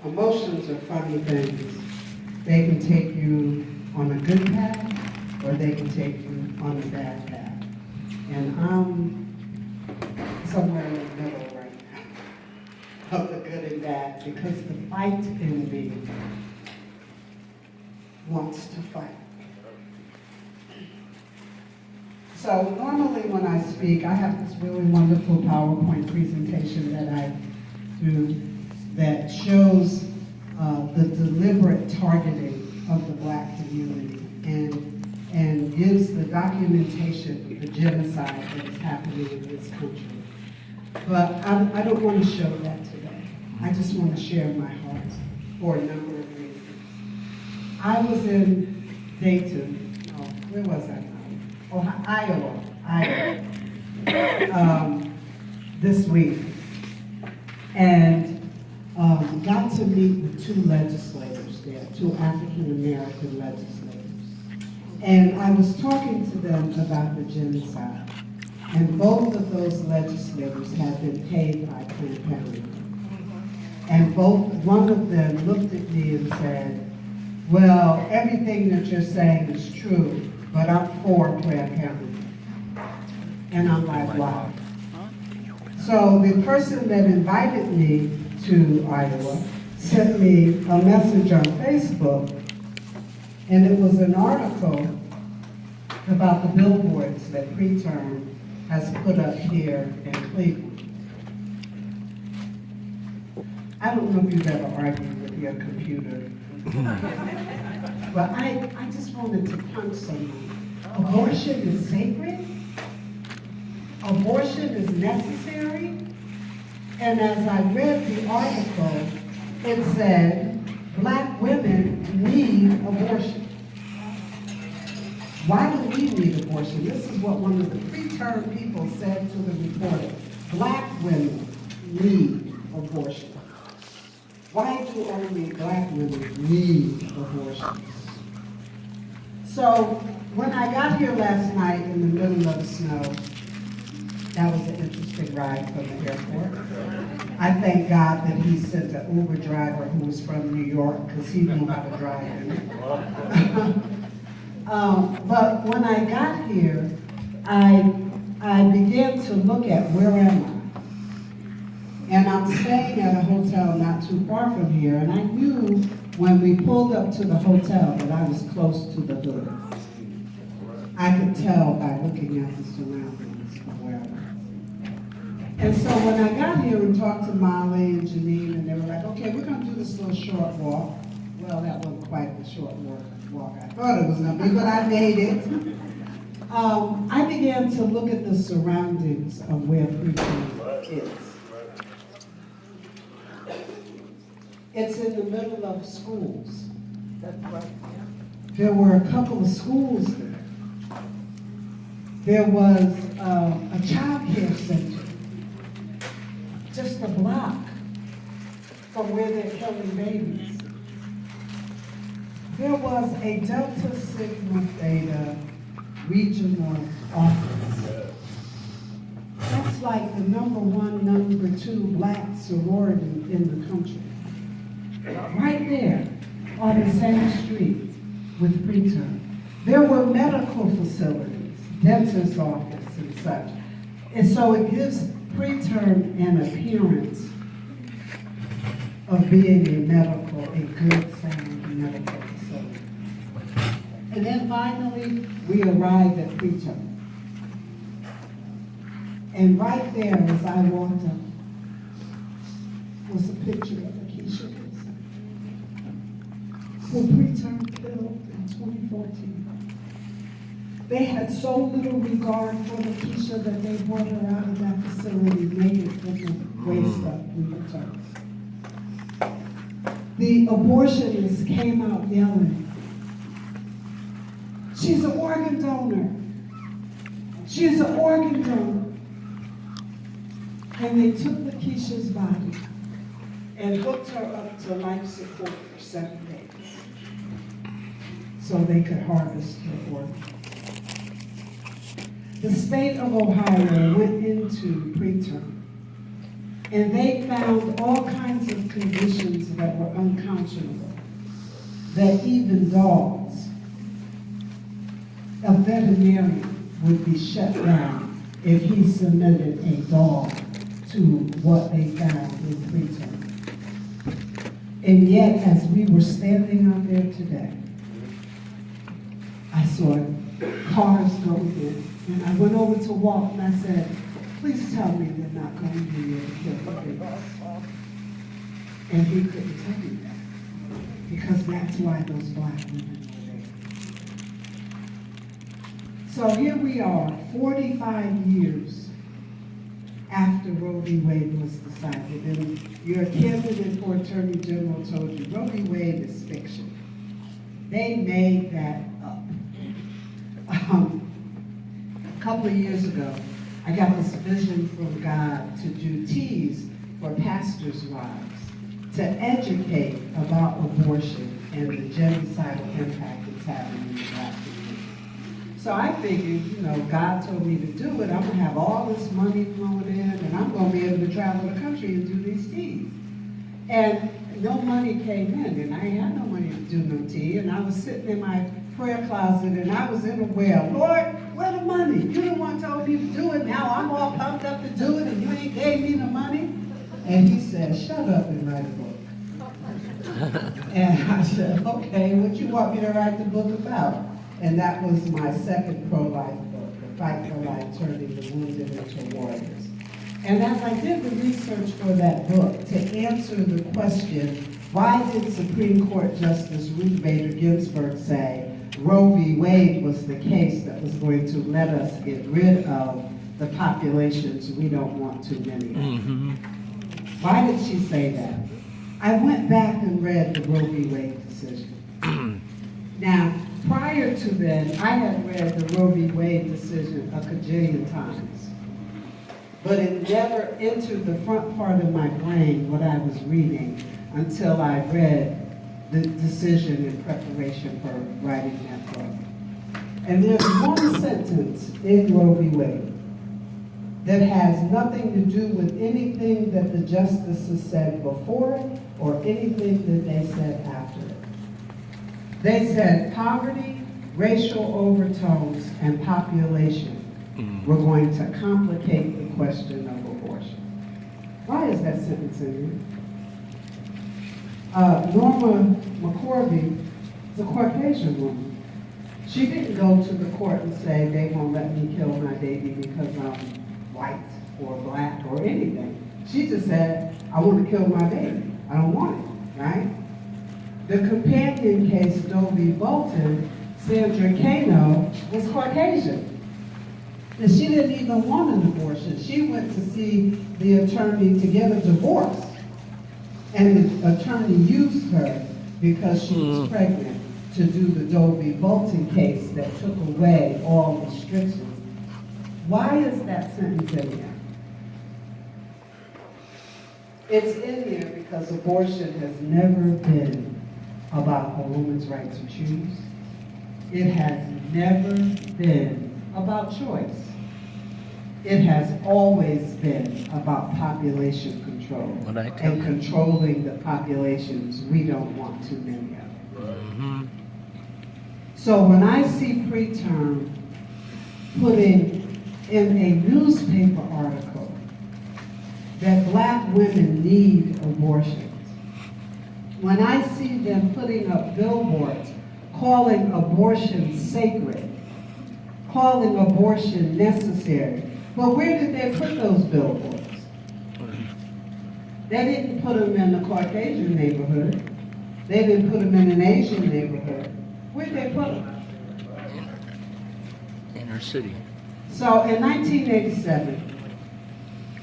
Emotions are funny things. They can take you on a good path, or they can take you on a bad path. And I'm somewhere in the middle right now of the good and bad, because the fight in me wants to fight. So normally when I speak, I have this really wonderful PowerPoint presentation that I do that shows the deliberate targeting of the Black community and gives the documentation of the genocide that is happening in this country. But I don't want to show that today. I just want to share my heart for a number of reasons. I was in Dayton, where was I? Iowa, this week, and got to meet with two legislators there, two African-American legislators. And I was talking to them about the genocide, and both of those legislators had been paid by Planned Parenthood. And one of them looked at me and said, well, everything that you're saying is true, but I'm for Planned Parenthood. And I'm like, wow. So the person that invited me to Iowa sent me a message on Facebook, and it was an article about the billboards that Preterm has put up here in Cleveland. I don't know if you've ever argued with your computer, but I just wanted to punch someone. Abortion is sacred? Abortion is necessary? And as I read the article, it said, Black women need abortion. Why do we need abortion? This is what one of the preterm people said to the reporter. Black women need abortion. Why do only Black women need abortions? So when I got here last night in the middle of the snow, that was an interesting ride from the airport. I thank God that he sent an Uber driver who was from New York, because he knew how to drive in it. But when I got here, I began to look at where am I? And I'm staying at a hotel not too far from here, and I knew when we pulled up to the hotel that I was close to the hood. I could tell by looking at the surroundings of where I was. And so when I got here and talked to Molly and Janine, and they were like, okay, we're going to do this little short walk. Well, that wasn't quite the short walk I thought it was going to be, but I made it. I began to look at the surroundings of where Preterm is. It's in the middle of schools. That's right. There were a couple of schools there. There was a child care center just a block from where they're killing babies. There was a Delta Sigma Theta regional office. That's like the #1, #2 Black sorority in the country. Right there on the same street with Preterm. There were medical facilities, dentist's office and such. And so it gives Preterm an appearance of being a good sound medical facility. And then finally, we arrived at Preterm. And right there, as I walked up, was a picture of Akeisha Wilson, who Preterm killed in 2014. They had so little regard for Akeisha that they brought her out of that facility naked with the waist up in Preterm. The abortionists came out yelling, she's an organ donor. She's an organ donor. And they took Lakeisha's body and hooked her up to life support for 7 days so they could harvest her organs. The state of Ohio went into Preterm, and they found all kinds of conditions that were unconscionable that even dogs, a veterinarian would be shut down if he submitted a dog to what they found in preterm. And yet, as we were standing out there today, I saw cars going in, and I went over to Walt and I said, please tell me they're not going to be able to kill the babies. And he couldn't tell me that, because that's why those black women were there. So here we are, 45 years after Roe v. Wade was decided, and your candidate for Attorney General told you Roe v. Wade is fiction. They made that up. A couple of years ago, I got this vision from God to do teas for pastors' wives to educate about abortion and the genocidal impact it's having in the black community. So I figured, you know, God told me to do it. I'm going to have all this money flowing in, and I'm going to be able to travel the country and do these teas. And no money came in, and I ain't had no money to do no tea, and I was sitting in my prayer closet, and I was in a well. Lord, where the money? You the one told me to do it. Now I'm all pumped up to do it, and you ain't gave me the money? And he said, shut up and write a book. And I said, okay, what you want me to write the book about? And that was my second pro-life book, The Fight for Life, Turning the Wounded into Warriors. And as I did the research for that book to answer the question, why did Supreme Court Justice Ruth Bader Ginsburg say Roe v. Wade was the case that was going to let us get rid of the populations we don't want too many of? Mm-hmm. Why did she say that? I went back and read the Roe v. Wade decision. Now, prior to then, I had read the Roe v. Wade decision a cajillion times. But it never entered the front part of my brain what I was reading until I read the decision in preparation for writing that book. And there's one sentence in Roe v. Wade that has nothing to do with anything that the justices said before it or anything that they said after it. They said poverty, racial overtones, and population were going to complicate the question of abortion. Why is that sentence in here? Norma McCorvey is a Caucasian woman. She didn't go to the court and say they won't let me kill my baby because I'm white or black or anything. She just said, I want to kill my baby. I don't want it, right? The companion case, Doe v. Bolton, Sandra Kano was Caucasian. And she didn't even want an abortion. She went to see the attorney to get a divorce. And the attorney used her because she was pregnant to do the Doe v. Bolton case that took away all restrictions. Why is that sentence in there? It's in there because abortion has never been about a woman's right to choose. It has never been about choice. It has always been about population control and controlling the populations we don't want too many of. Mm-hmm. So when I see preterm putting in a newspaper article that black women need abortions, when I see them putting up billboards calling abortion sacred, calling abortion necessary, well, where did they put those billboards? They didn't put them in the Caucasian neighborhood. They didn't put them in an Asian neighborhood. Where did they put them? Inner city. So in 1987,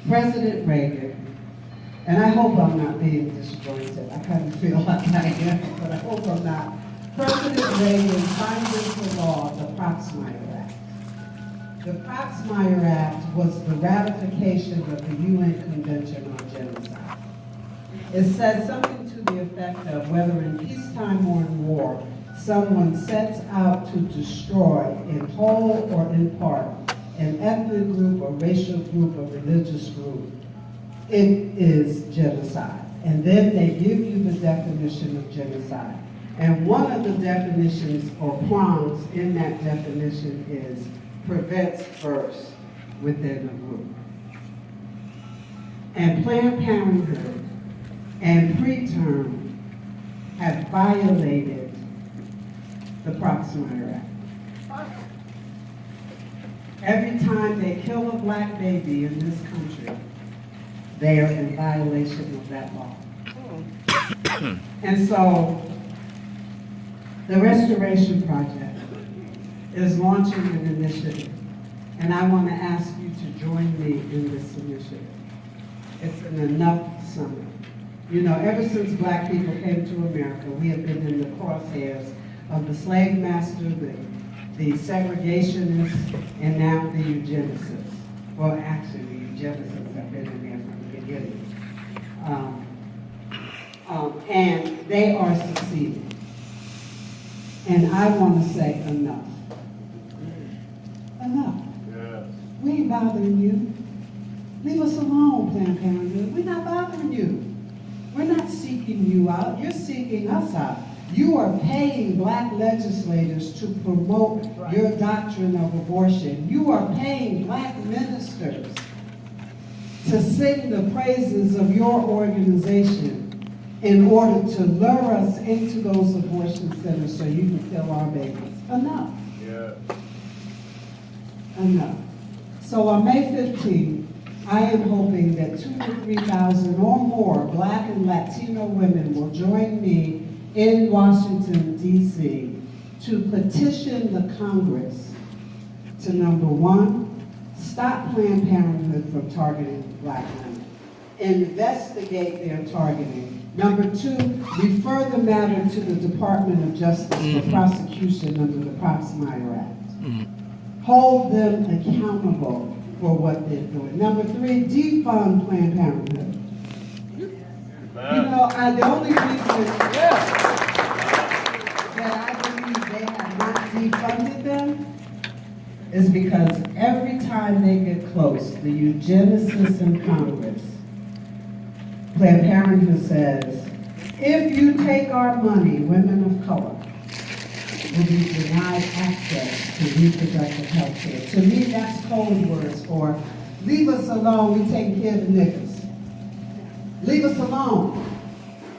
President Reagan, and I hope I'm not being disjointed. I kind of feel like I am, but I hope I'm not. President Reagan signed into law the Proxmire Act. The Proxmire Act was the ratification of the UN Convention on Genocide. It said something to the effect of whether in peacetime or in war, someone sets out to destroy in whole or in part an ethnic group or racial group or religious group, it is genocide. And then they give you the definition of genocide. And one of the definitions or prongs in that definition is prevents births within a group. And Planned Parenthood and preterm have violated the Proximate Act. Every time they kill a black baby in this country, they are in violation of that law. And so, the Restoration Project is launching an initiative, and I want to ask you to join me in this initiative. It's an Enough Summit. You know, ever since black people came to America, we have been in the crosshairs of the slave master, the segregationists, and now the eugenicists. Well, actually, the eugenicists have been in there from the beginning. And they are succeeding. And I want to say enough. Enough. Yes. We ain't bothering you. Leave us alone, Planned Parenthood. We're not bothering you. We're not seeking you out. You're seeking us out. You are paying black legislators to promote your doctrine of abortion. You are paying black ministers to sing the praises of your organization in order to lure us into those abortion centers so you can kill our babies. Enough. Yeah. Enough. So on May 15th, I am hoping that 2,000 to 3,000 or more black and Latino women will join me in Washington, D.C. to petition the Congress to, number one, stop Planned Parenthood from targeting black women, investigate their targeting. Number two, refer the matter to the Department of Justice for prosecution under the Proximate Act. Hold them accountable for what they're doing. Number three, defund Planned Parenthood. You know, the only reason that I believe they have not defunded them is because every time they get close, the eugenicists in Congress, Planned Parenthood says, if you take our money, women of color will be denied access to reproductive health care. To me, that's code words for leave us alone, we take care of the niggas. Leave us alone.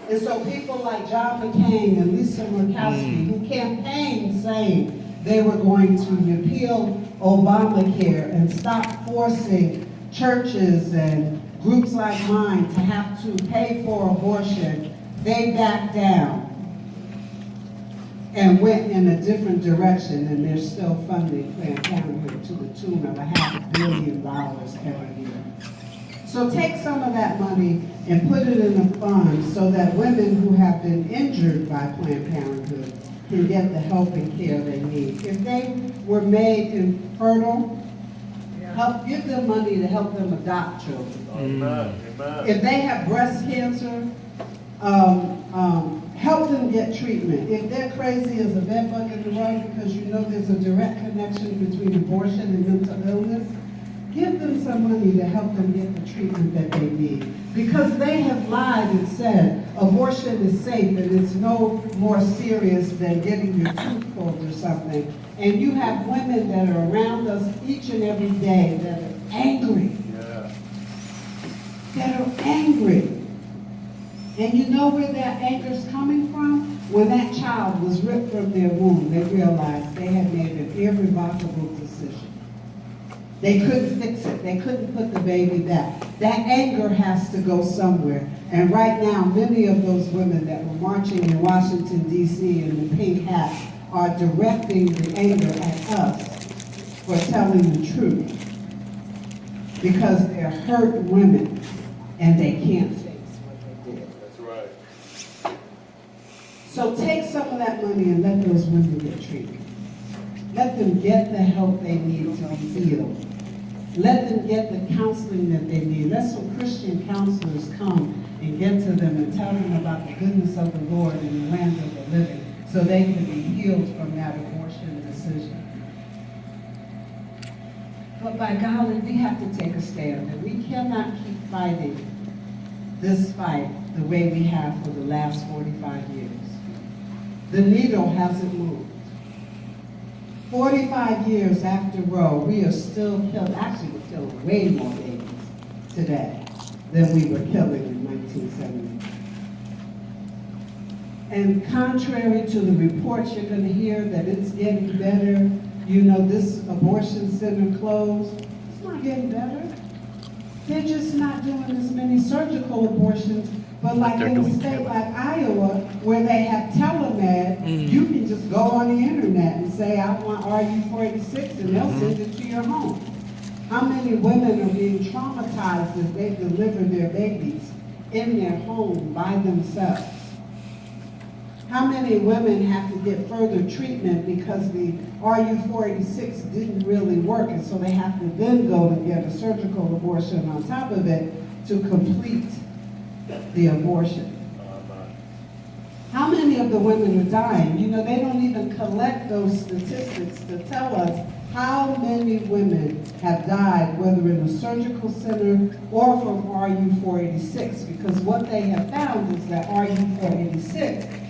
And so people like John McCain and Lisa Murkowski, who campaigned saying they were going to repeal Obamacare and stop forcing churches and groups like mine to have to pay for abortion, they backed down and went in a different direction, and they're still funding Planned Parenthood to the tune of $500 million every year. So take some of that money and put it in a fund so that women who have been injured by Planned Parenthood can get the help and care they need. If they were made infertile, help give them money to help them adopt children. Amen. If they have breast cancer, help them get treatment. If they're crazy as a bed bug in the rug because you know there's a direct connection between abortion and mental illness, give them some money to help them get the treatment that they need. Because they have lied and said abortion is safe and it's no more serious than getting your tooth pulled or something. And you have women that are around us each and every day that are angry. Yeah. That are angry. And you know where their anger's coming from? When that child was ripped from their womb, they realized they had made an irrevocable decision. They couldn't fix it. They couldn't put the baby back. That anger has to go somewhere. And right now, many of those women that were marching in Washington, D.C. in the pink hats are directing the anger at us for telling the truth. Because they're hurt women and they can't fix what they did. That's right. So take some of that money and let those women get treated. Let them get the help they need to be healed. Let them get the counseling that they need. Let some Christian counselors come and get to them and tell them about the goodness of the Lord in the land of the living so they can be healed from that abortion decision. But by golly, we have to take a stand, and we cannot keep fighting this fight the way we have for the last 45 years. The needle hasn't moved. 45 years after Roe, we are still killing, actually we're killing way more babies today than we were killing in 1970. And contrary to the reports you're going to hear that it's getting better, you know, this abortion center closed, it's not getting better. They're just not doing as many surgical abortions, but like in a state like Iowa, where they have telemed, you can just go on the internet and say, I want RU-46, and they'll send it to your home. How many women are being traumatized as they deliver their babies in their home by themselves? How many women have to get further treatment because the RU-486 didn't really work, and so they have to then go to get a surgical abortion on top of it to complete the abortion? How many of the women are dying? You know, they don't even collect those statistics to tell us how many women have died, whether in a surgical center or from RU-486, because what they have found is that RU-486